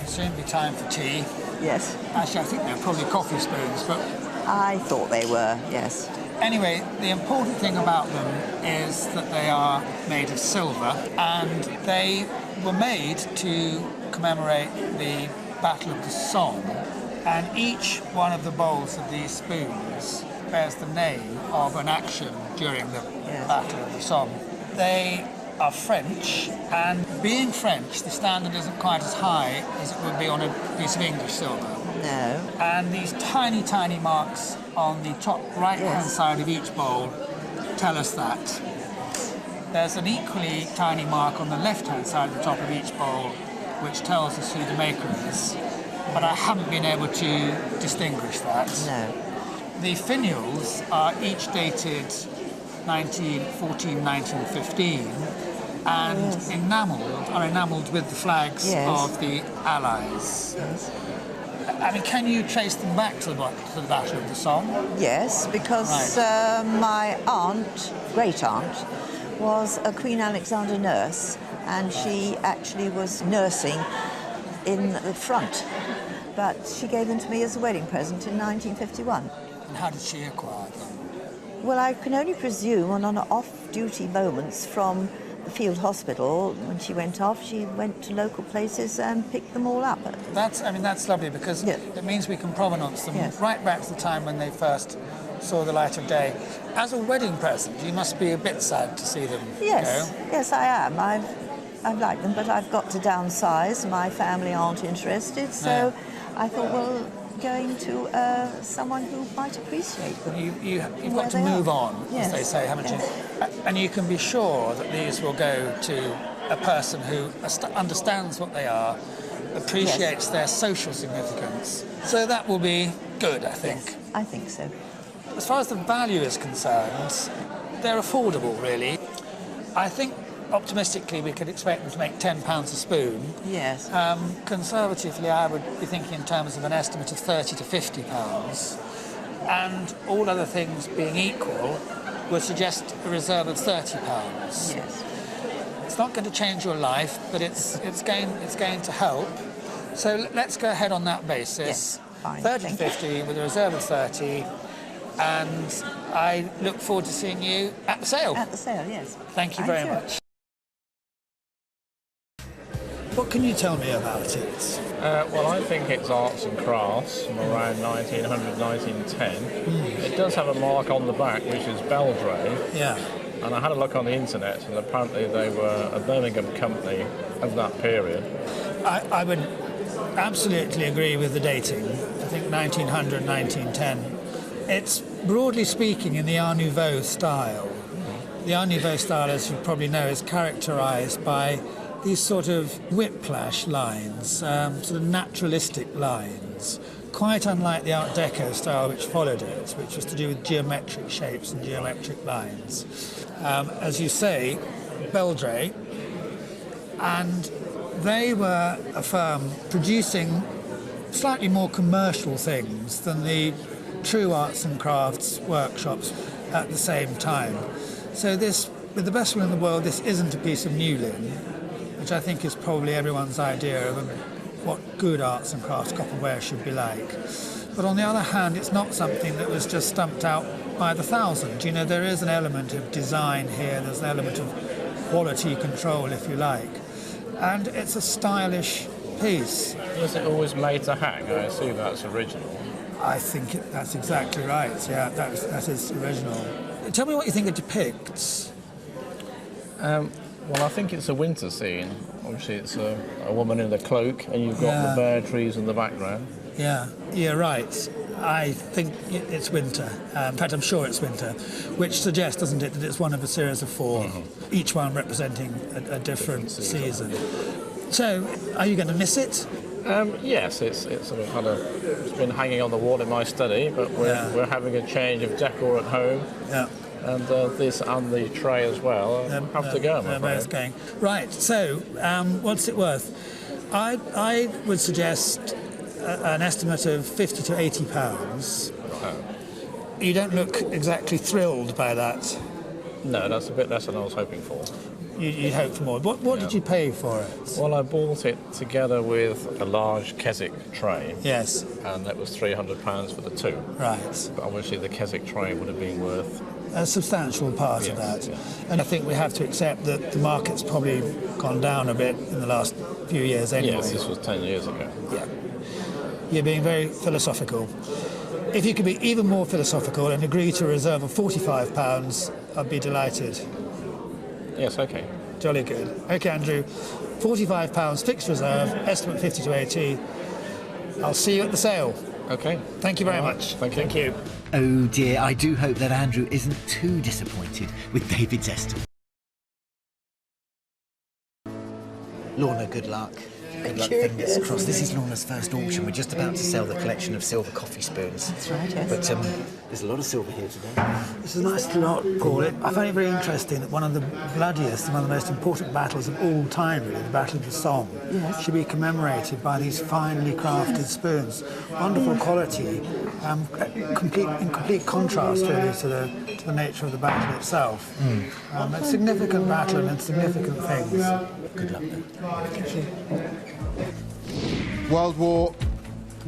soon be time for tea. Yes. Actually, I think they're probably coffee spoons, but... I thought they were, yes. Anyway, the important thing about them is that they are made of silver, and they were made to commemorate the Battle of the Somme, and each one of the bowls of these spoons bears the name of an action during the Battle of the Somme. They are French, and being French, the standard isn't quite as high as it would be on a piece of English silver. No. And these tiny, tiny marks on the top right-hand side of each bowl tell us that. There's an equally tiny mark on the left-hand side of the top of each bowl which tells us who the maker is, but I haven't been able to distinguish that. No. The finials are each dated 1914, 1915, and enamelled with the flags of the Allies. Yes. I mean, can you trace them back to the Battle of the Somme? Yes, because my aunt, great-aunt, was a Queen Alexander nurse, and she actually was nursing in the front. But she gave them to me as a wedding present in 1951. And how did she acquire them? Well, I can only presume on off-duty moments from the field hospital. When she went off, she went to local places and picked them all up. That's lovely, because it means we can provenance them right back to the time when they first saw the light of day. As a wedding present, you must be a bit sad to see them go. Yes, I am. I've liked them, but I've got to downsize. My family aren't interested, so I thought, well, going to someone who might appreciate them. You've got to move on, as they say, haven't you? And you can be sure that these will go to a person who understands what they are, appreciates their social significance. So that will be good, I think. Yes, I think so. As far as the value is concerned, they're affordable, really. I think optimistically we could expect them to make £10 a spoon. Yes. Conservatively, I would be thinking in terms of an estimate of £30 to £50. And all other things being equal would suggest a reserve of £30. Yes. It's not going to change your life, but it's going to help. So let's go ahead on that basis. Yes, fine. 30 to 50 with a reserve of 30. And I look forward to seeing you at the sale. At the sale, yes. Thank you very much. What can you tell me about it? Well, I think it's arts and crafts from around 1900, 1910. It does have a mark on the back, which is Beldray. Yeah. And I had a look on the internet, and apparently they were a Birmingham company of that period. I would absolutely agree with the dating. I think 1900, 1910. It's, broadly speaking, in the Art Nouveau style. The Art Nouveau style, as you probably know, is characterised by these sort of whiplash lines, sort of naturalistic lines, quite unlike the Art Deco style which followed it, which was to do with geometric shapes and geometric lines. As you say, Beldray, and they were a firm producing slightly more commercial things than the true arts and crafts workshops at the same time. So this, with the best will in the world, this isn't a piece of new linen, which I think is probably everyone's idea of what good arts and crafts copperware should be like. But on the other hand, it's not something that was just stumped out by the thousand. You know, there is an element of design here, there's an element of quality control, if you like. And it's a stylish piece. Was it always made to hang? I assume that's original. I think that's exactly right, yeah, that is original. Tell me what you think it depicts. Well, I think it's a winter scene. Obviously, it's a woman in a cloak, and you've got the bare trees in the background. Yeah, you're right. I think it's winter. In fact, I'm sure it's winter, which suggests, doesn't it, that it's one of a series of four, each one representing a different season. So, are you going to miss it? Yes, it's sort of it's been hanging on the wall in my study, but we're having a change of decor at home. Yeah. And this and the tray as well have to go. They're both going. Right. So, what's it worth? I would suggest an estimate of £50 to £80. You don't look exactly thrilled by that. No, that's a bit less than I was hoping for. you'd hope for more. What did you pay for it? Well, I bought it together with a large Keswick tray. Yes. And that was £300 for the two. Right. But obviously the Keswick tray would have been worth a substantial part of that. Yes. And I think we have to accept that the market's probably gone down a bit in the last few years anyway. Yes, this was 10 years ago. Yeah. You're being very philosophical. If you could be even more philosophical and agree to a reserve of £45, I'd be delighted. Yes, OK. Jolly good. OK, Andrew, £45 fixed reserve, estimate 50 to 80. I'll see you at the sale. OK. Thank you very much. Thank you. Thank you. Oh dear, I do hope that Andrew isn't too disappointed with David's estimate. Lorna, good luck. Good luck, fingers crossed. This is Lorna's first auction. We're just about to sell the collection of silver coffee spoons. That's right, yes. But there's a lot of silver here today. This is a nice lot, Paul. I find it very interesting that one of the bloodiest and one of the most important battles of all time, really, the Battle of the Somme, should be commemorated by these finely crafted spoons. Wonderful quality, in complete contrast, really, to the nature of the battle itself. A significant battle and significant things. Good luck, then. Thank you. World War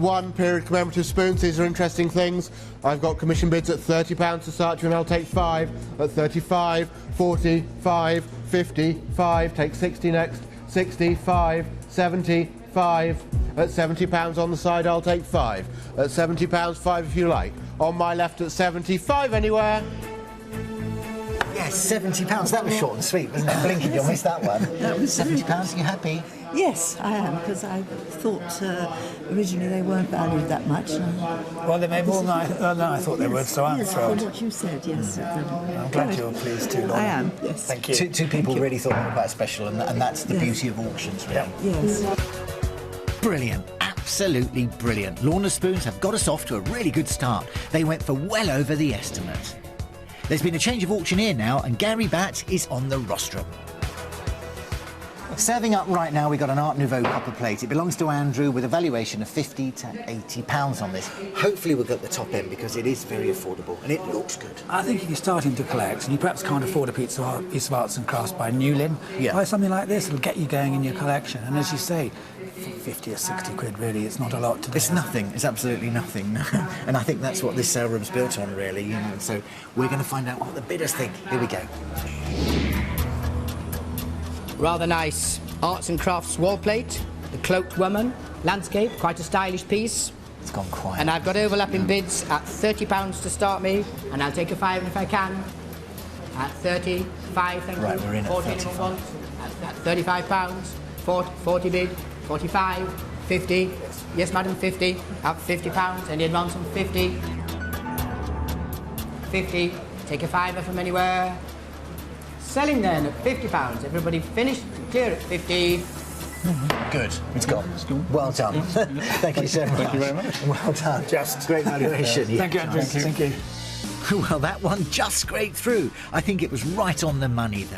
I period commemorative spoons. These are interesting things. I've got commission bids at £30 to start you, and I'll take 5 at 35, 40, 5, 50, 5, take 60 next, 60, 5, 70, 5. At £70 on the side, I'll take 5. At £70, 5 if you like. On my left at 75 anywhere. Yes, £70. That was short and sweet, wasn't it? Blinking, you'll miss that one. That was £70, you happy? Yes, I am, because I thought originally they weren't valued that much. Well, they made more than I thought they would, so I'm yes, thrilled. for what you said, yes. I'm glad you're pleased too, Lorna. I am, yes. Thank you. Two people really thought they were quite special, and that's the beauty of auctions, really. Yes. Brilliant. Absolutely brilliant. Lorna Spoons have got us off to a really good start. They went for well over the estimate. There's been a change of auctioneer now, and Gary Batt is on the rostrum. Serving up right now, we've got an Art Nouveau copper plate. It belongs to Andrew with a valuation of £50 to £80 on this. Hopefully we'll get the top end because it is very affordable and it looks good. I think if you're starting to collect and you perhaps can't afford a piece of arts and crafts by Newlyn, buy something like this. It'll get you going in your collection. And as you say, 50 or 60 quid, really, it's not a lot to do. It's nothing. It's absolutely nothing. And I think that's what this sale room's built on, really. You know, so we're going to find out what the bidders think. Here we go. Rather nice arts and crafts wall plate, the cloaked woman, landscape, quite a stylish piece. It's gone quiet. And I've got overlapping bids at £30 to start me, and I'll take a 5 if I can. At 35, thank you. Right, we're in at 40 35. anyone wants. At £35, 40 bid, 45, 50. Yes, madam, 50. At £50. Any advance on 50? 50. Take a 5 from anywhere. Selling then at £50. Everybody finished and clear at 50. Good. It's gone. Well done. Thank you so much. Thank you very much. Well done. Just great valuation. Thank you, Andrew. Thank you. Well, that one just scraped through. I think it was right on the money, though.